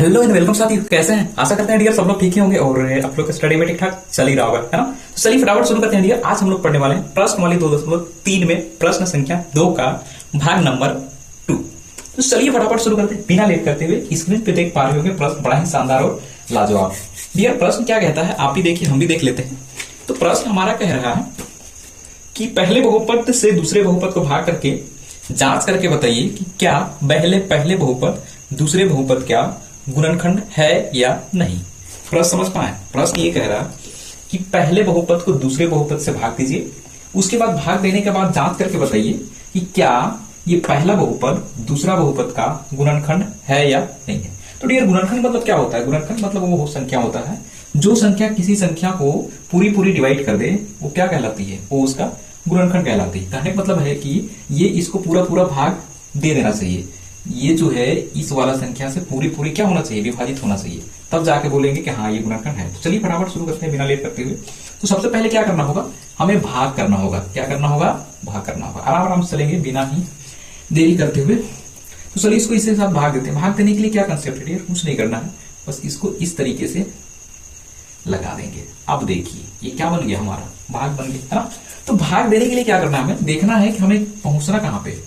Hello and welcome साथी, कैसे हैं? आशा करते हैं डियर सब लोग ठीक ही होंगे और आप लोग का स्टडी में ठीक ठाक चल ही रहा होगा, है ना। तो चलिए फटाफट शुरू करते हैं डियर। आज हम लोग पढ़ने वाले हैं प्रश्न वाली 2.3 में प्रश्न संख्या 2 का भाग नंबर 2। तो चलिए फटाफट शुरू करते हैं बिना लेट करते हुए। स्क्रीन पे देख पा रहे होंगे प्रश्न बड़ा ही शानदार और लाजवाब। डियर प्रश्न क्या कहता है आप भी देखिए, हम भी देख लेते हैं। तो प्रश्न हमारा कह रहा है कि पहले बहुपद से दूसरे बहुपद को भाग करके जांच करके बताइए कि क्या पहले बहुपद दूसरे बहुपद क्या गुणनखंड है या नहीं। प्रश्न समझ पाए? प्रश्न ये कह रहा कि पहले बहुपद को दूसरे बहुपद से भाग दीजिए, उसके बाद भाग देने के बाद जांच करके बताइए कि क्या ये पहला बहुपद दूसरा बहुपद का गुणनखंड है या नहीं है। तो डियर गुणनखंड मतलब क्या होता है? गुणनखंड मतलब वो संख्या होता है जो संख्या किसी संख्या को पूरी डिवाइड कर दे, वो क्या कहलाती है? वो उसका गुणनखंड कहलाती है। कहने का मतलब है कि ये इसको पूरा भाग दे देना चाहिए। ये जो है इस वाला संख्या से पूरी क्या होना चाहिए? विभाजित होना चाहिए, तब जाके बोलेंगे कि हाँ ये गुणनखंड है। तो चलिए फटाफट शुरू करते हैं बिना लेट करते हुए। तो सबसे पहले क्या करना होगा? हमें भाग करना होगा। क्या करना होगा? भाग करना होगा। आराम से चलेंगे बिना ही देरी करते हुए। तो चलिए इसको इसके साथ भाग देते हैं। भाग देने के लिए क्या कंसेप्ट है? कुछ नहीं करना है, बस इसको इस तरीके से लगा देंगे। अब देखिए ये क्या बन गया, हमारा भाग बन गया, है ना। तो भाग देने के लिए क्या करना है? हमें देखना है कि हमें पहुंचना कहां पे।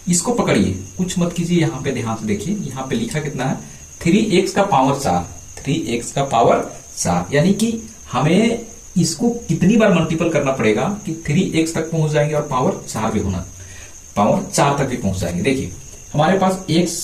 इसको पकड़िए, कुछ मत कीजिए, यहाँ पे ध्यान से देखिए। यहाँ पे लिखा कितना है? 3x का पावर 4, 3x का पावर 4। यानी कि हमें इसको कितनी बार मल्टीपल करना पड़ेगा कि 3x तक पहुंच जाएंगे और पावर 4 भी होना, पावर 4 तक भी पहुंच जाएंगे। देखिए हमारे पास x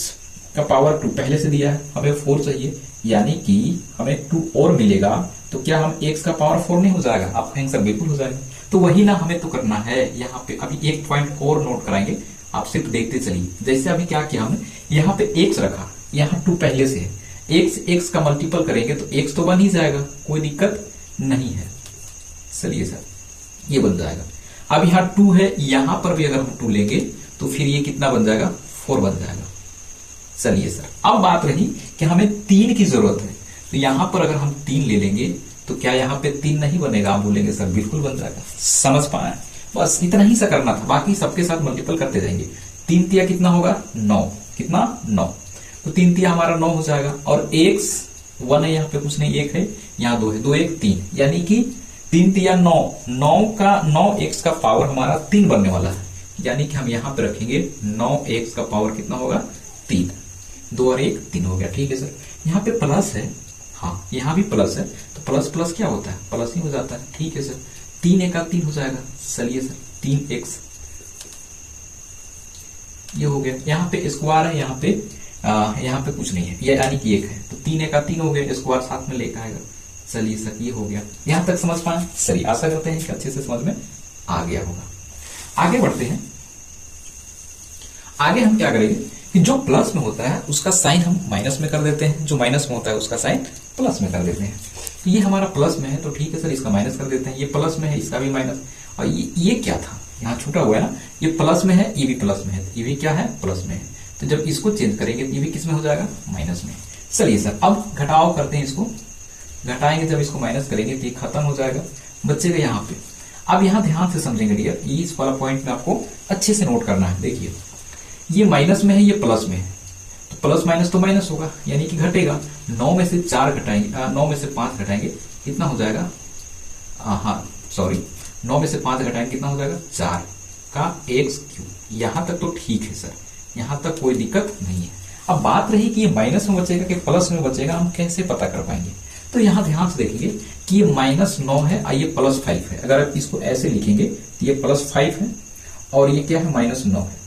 का पावर 2 पहले से दिया है, हमें 4 चाहिए, यानी कि हमें 2 और मिलेगा। तो क्या हम x का पावर 4 नहीं हो जाएगा? आप कहेंगे सर बिल्कुल हो जाएगा। तो वही ना हमें तो करना है। यहाँ पे अभी एक पॉइंट और नोट कराएंगे, आप सिर्फ देखते चलिए। जैसे अभी क्या किया हमने, यहाँ पे x रखा, यहाँ 2 पहले से है, x का मल्टीपल करेंगे तो x तो बन ही जाएगा, कोई दिक्कत नहीं है। चलिए सर ये बन जाएगा। अब यहाँ 2 है, यहाँ पर भी अगर हम 2 लेंगे तो फिर ये कितना बन जाएगा? 4 बन जाएगा। चलिए सर अब बात रही कि हमें 3 की जरूरत है। तो यहाँ पर अगर हम 3 ले लेंगे तो क्या यहाँ पे 3 नहीं बनेगा? आप बोलेंगे सर बिल्कुल बन जाएगा। समझ पाए? बस इतना ही सा करना था, बाकी सबके साथ मल्टीपल करते जाएंगे। 3 तिया कितना होगा? 9। कितना? 9। तो 3 तिया हमारा 9 हो जाएगा। और x 1 है, यहाँ पे कुछ नहीं, 1 है, यहाँ 2 है, 2 1 3, यानी कि 3 तिया 9, 9x का पावर हमारा 3 बनने वाला है। यानी कि हम यहाँ पे रखेंगे 9x का पावर कितना होगा? 3। 2 और 1 3 हो गया। ठीक है सर। यहाँ पे प्लस है, हाँ यहाँ भी प्लस है, तो प्लस प्लस क्या होता है? प्लस ही हो जाता है। ठीक है सर। 3 1 3 हो जाएगा। चलिए सर 3x ये हो गया। यहाँ पे स्क्वायर है, यहाँ पे कुछ नहीं है, ये यानी कि 1 है, तो 3 1 3 हो गया, स्क्वायर साथ में लेकर आएगा। चलिए सर ये हो गया। यहाँ तक समझ पाए? चलिए आशा करते हैं कि अच्छे से समझ में आ गया होगा। आगे बढ़ते हैं। आगे हम क्या करेंगे कि जो प्लस में होता है उसका साइन हम माइनस में कर देते हैं, जो माइनस में होता है उसका साइन प्लस में कर देते हैं। तो ये हमारा प्लस में है तो ठीक है सर, इसका माइनस कर देते हैं। ये प्लस में है, इसका भी माइनस। और ये क्या था? यहाँ छूटा हुआ है ना, ये प्लस में है, ये भी प्लस में है, ये भी क्या है? प्लस में है। तो जब इसको चेंज करेंगे तो ये भी किस में हो जाएगा? माइनस में। चलिए सर अब घटाव करते हैं, इसको घटाएंगे, जब इसको माइनस करेंगे तो ये खत्म हो जाएगा, बचेगा यहाँ पे। अब यहाँ ध्यान से समझेंगे डियर, इस वाला पॉइंट में आपको अच्छे से नोट करना है। देखिए ये माइनस में है, ये प्लस में है, तो प्लस माइनस तो माइनस होगा, यानी कि घटेगा। 9 में से 4 घटाएंगे, 9 में से 5 घटाएंगे, कितना हो जाएगा? हाँ सॉरी, 9 में से 5 घटाएंगे, कितना हो जाएगा? 4 का x3। यहां तक तो ठीक है सर, यहां तक कोई दिक्कत नहीं है। अब बात रही कि ये माइनस में बचेगा कि प्लस में बचेगा, हम कैसे पता कर पाएंगे? तो यहां ध्यान से देखेंगे कि ये -9 है और ये +5 है। अगर आप इसको ऐसे लिखेंगे तो ये +5 है और ये क्या है? -9 है।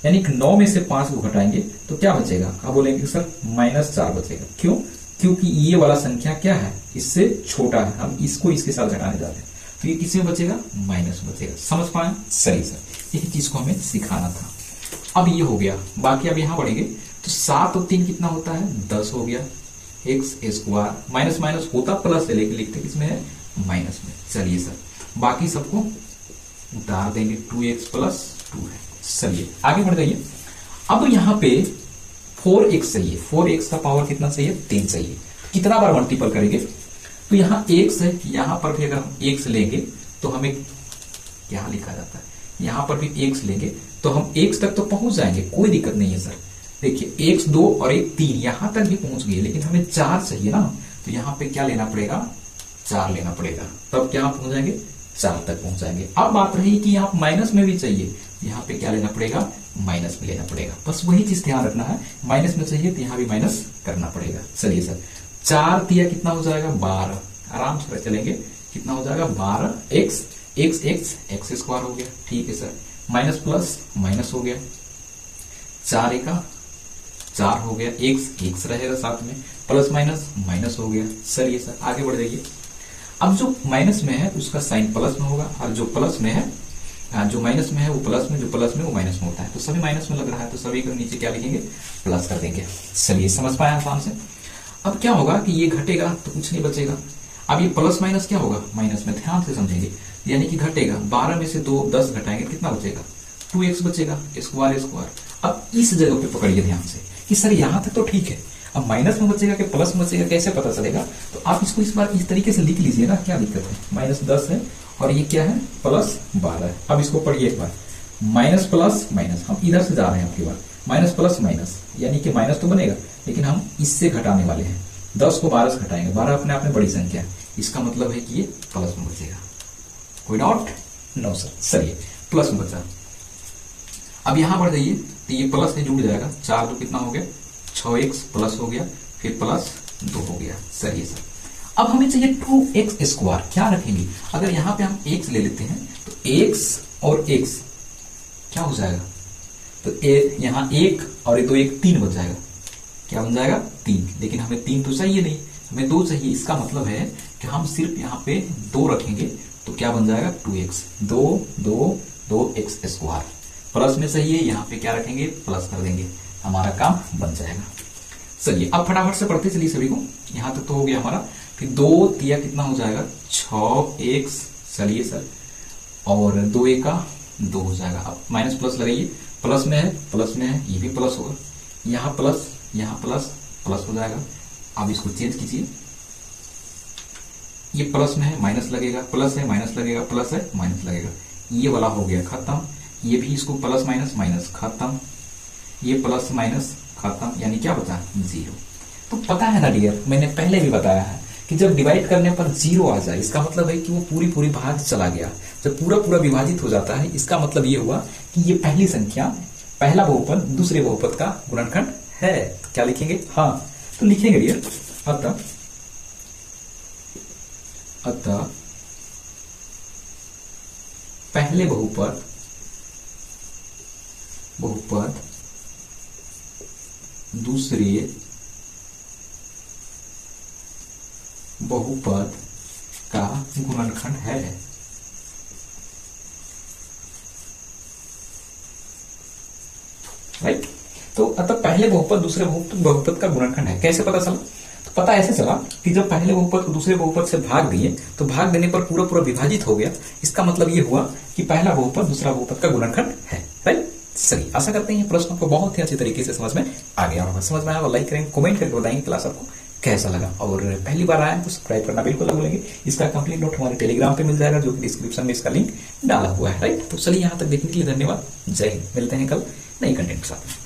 यानी कि 9 में से 5 को घटाएंगे तो क्या बचेगा? आप बोलेंगे सर -4 बचेगा। क्यों? क्योंकि ये वाला संख्या क्या है? इससे छोटा है, हम इसको इसके साथ घटाने जा रहे हैं, तो ये किस में बचेगा? माइनस में बचेगा। समझ पाए? सही सर, यही चीज को हमें सिखाना था। अब ये हो गया, बाकी अब यहां बढ़ेंगे तो 7 और 3 कितना होता है? 10 हो गया। x स्क्वायर माइनस माइनस होता प्लस है, लेकिन लिखते किसमें है? माइनस में। चलिए सर बाकी सबको उतार देंगे, 2x + 2 है। चलिए आगे बढ़ जाइए। अब यहाँ पे 4x चाहिए, 4x का पावर कितना चाहिए? 3 चाहिए। कितना बार मल्टीपल करेंगे? तो यहाँ x है, यहाँ पर भी अगर हम x लेंगे तो हमें क्या लिखा जाता है? यहाँ पर भी x लेंगे तो हम x तक तो पहुंच जाएंगे, कोई दिक्कत नहीं है सर। देखिए x 2 और एक 3 यहां तक भी पहुंच गए, लेकिन हमें 4 चाहिए ना, तो यहां पे क्या लेना पड़ेगा, 4 लेना पड़ेगा, तब क्या पहुंच जाएंगे, 4 तक पहुंच जाएंगे। अब बात रही कि यहाँ माइनस में भी चाहिए, यहाँ पे क्या लेना पड़ेगा, माइनस में लेना पड़ेगा। बस वही चीज ध्यान रखना है, माइनस में चाहिए तो यहाँ भी माइनस करना पड़ेगा। चलिए सर, 4 दिया कितना हो जाएगा, 12, आराम से चलेंगे, कितना हो जाएगा 12 एक्स स्क्वायर हो गया। ठीक है सर, माइनस प्लस माइनस हो गया, 4 एका 4 हो गया, एक्स रहेगा साथ में, प्लस माइनस माइनस हो गया। चलिए सर आगे बढ़ जाइए। अब जो माइनस में है उसका साइन प्लस में होगा, और जो प्लस में है, जो माइनस में है वो प्लस में, जो प्लस में वो माइनस में होता है, तो सभी माइनस में लग रहा है, तो सभी को नीचे क्या लिखेंगे, प्लस कर देंगे। चलिए समझ पाए आसान से। अब क्या होगा कि ये घटेगा तो कुछ नहीं बचेगा। अब ये प्लस माइनस क्या होगा, माइनस में, ध्यान से समझेंगे, यानी कि घटेगा, 12 में से 10 घटाएंगे कितना बचेगा, 2x बचेगा, स्क्वायर। अब इस जगह पे पकड़िए ध्यान से कि सर यहां तक तो ठीक है, अब माइनस में बचेगा कि प्लस में बचेगा कैसे पता चलेगा, तो आप इसको इस बार इस तरीके से लिख लीजिए ना, क्या दिक्कत है, -10 है और ये क्या है, +12 है। अब इसको पढ़िए एक बार, माइनस प्लस माइनस, हम इधर से जा रहे हैं आपकी बार, माइनस प्लस माइनस, यानी कि माइनस तो बनेगा, लेकिन हम इससे घटाने वाले हैं, 10 को 12 से घटाएंगे, 12 अपने आप में बड़ी संख्या है, इसका मतलब है कि ये प्लस में बचेगा। कोई डाउट, नो सर। चलिए प्लस में बचा। अब यहां बढ़ जाइए तो ये प्लस से जुड़ जाएगा, 4 2 कितना हो गया, 6x प्लस हो गया, फिर प्लस 2 हो गया। चलिए सर, अब हमें चाहिए 2x स्क्वायर, क्या रखेंगे, अगर यहां पे हम x ले लेते हैं तो x और x क्या हो जाएगा, तो यहां 1 और 2 1 3 बच जाएगा, क्या बन जाएगा 3, लेकिन हमें 3 तो चाहिए नहीं, हमें 2 चाहिए। इसका मतलब है कि हम सिर्फ यहाँ पे 2 रखेंगे तो क्या बन जाएगा 2x, 2x स्क्वायर, प्लस में चाहिए, यहाँ पे क्या रखेंगे, प्लस कर देंगे, हमारा काम बन जाएगा। चलिए अब फटाफट से पढ़ते चलिए सभी को, यहां तक तो हो गया हमारा, फिर 2 दिया कितना हो जाएगा, 6x, चलिए सर, और 2 एका 2 हो जाएगा। अब माइनस प्लस लगाइए, प्लस में है, ये भी प्लस होगा, यहाँ प्लस हो जाएगा। अब इसको चेंज कीजिए, ये प्लस में है, माइनस लगेगा, प्लस है माइनस लगेगा, प्लस है माइनस लगेगा, ये वाला हो गया खत्म, ये भी इसको प्लस माइनस खत्म, ये प्लस माइनस खत्म, यानी क्या बचा, 0। तो पता है ना डियर, मैंने पहले भी बताया है कि जब डिवाइड करने पर 0 आ जाए, इसका मतलब है कि वो पूरी भाग चला गया। जब पूरा विभाजित हो जाता है, इसका मतलब ये हुआ कि ये पहली संख्या, पहला बहुपद दूसरे बहुपद का गुणनखंड है। तो क्या लिखेंगे, हाँ तो लिखेंगे डियर, अतः पहले बहुपद दूसरे बहुपद का गुणनखंड है। राइट, तो अतः पहले बहुपद दूसरे बहुपद का गुणनखंड है। कैसे पता चला, तो पता ऐसे चला कि जब पहले बहुपद को दूसरे बहुपद से भाग दिए तो भाग देने पर पूरा विभाजित हो गया, इसका मतलब ये हुआ कि पहला बहुपद दूसरा बहुपद का गुणनखंड है। राइट, सही। आशा करते हैं ये प्रश्न आपको बहुत ही अच्छी तरीके से समझ में आ गया होगा। समझ में आया तो लाइक करेंगे, कमेंट करके बताएंगे क्लास आपको कैसा लगा, और पहली बार आए तो सब्सक्राइब करना बिल्कुल ना भूलेंगे। इसका कंप्लीट नोट हमारे टेलीग्राम पे मिल जाएगा, जो कि डिस्क्रिप्शन में इसका लिंक डाला हुआ है। राइट, तो चलिए यहाँ तक देखने के लिए धन्यवाद। जय हिंद, मिलते हैं कल नई कंटेंट के साथ।